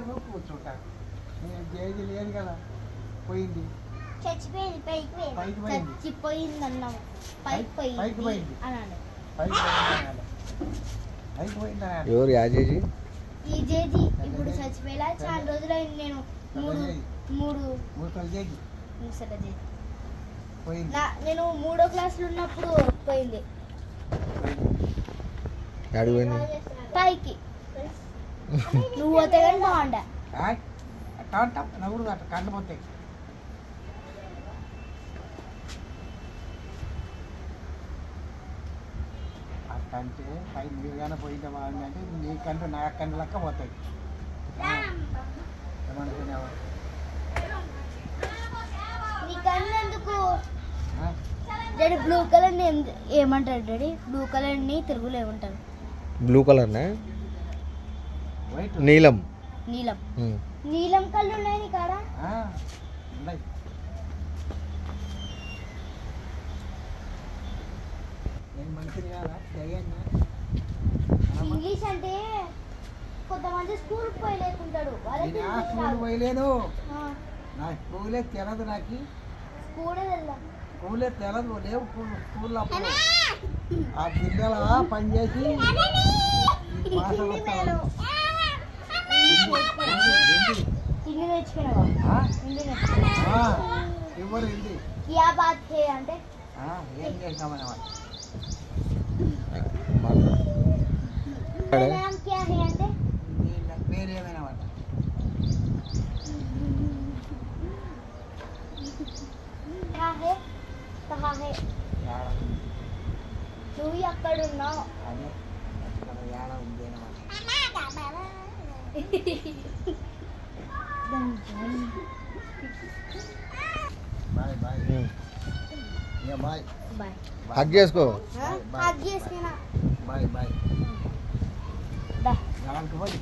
ఉండదు కూర్చుంటా నేను జేజీ లేదు కదా పోయింది చచ్చిపోయింది పైకి చచ్చిపోయింది అన్నాం పైకి పోయింది అన్నాడు పైకి పోయింది ఎవరు యాజేజీ ఈ జేజీ ఇప్పుడు చచ్చిపోయేలా చాలా రోజులైంది నేను మూడు జేజీ ముసల జేజీ పోయింది నేను 3వ క్లాస్లో ఉన్నప్పుడు పోయింది పైకి నువ్వు పోతే కానీ బాగుండా నవ్వుడు కళ్ళు పోతాయి అట్టంటే పై మీరుగానే పోయింటే బాగుంది అంటే నీకంటూ నా కంటి లెక్క పోతాయి ఏమనుకునేవా నీ కళ్ళు ఎందుకు డాడీ బ్లూ కలర్ ఏమంటారు డాడీ బ్లూ కలర్ ని తెలుగులో ఏమంటారు బ్లూ కలర్ నీలం నీలం నీలం కళ్ళు ఉన్నాయి నీ కాడ ఇంగ్లీష్ అంటే కొంతమంది స్కూల్ పోయి లేకుంటాడు పోయలేను నా స్కూలే తెలదు నాకు స్కూలే తెలదు లేవు స్కూల్లో ఆ పిల్లల పనిచేసి ఇవ్వరు హిందీ అంటే ఏం చేసినామని పేరేమైనా మాట నువ్వు ఎక్కడున్నావు అదే ఏడ ఉంది అనమాట bye bye bye bye hug చేసుకో హగ్ చేసుకున్నా బాయ్ బాయ్ దా పోయి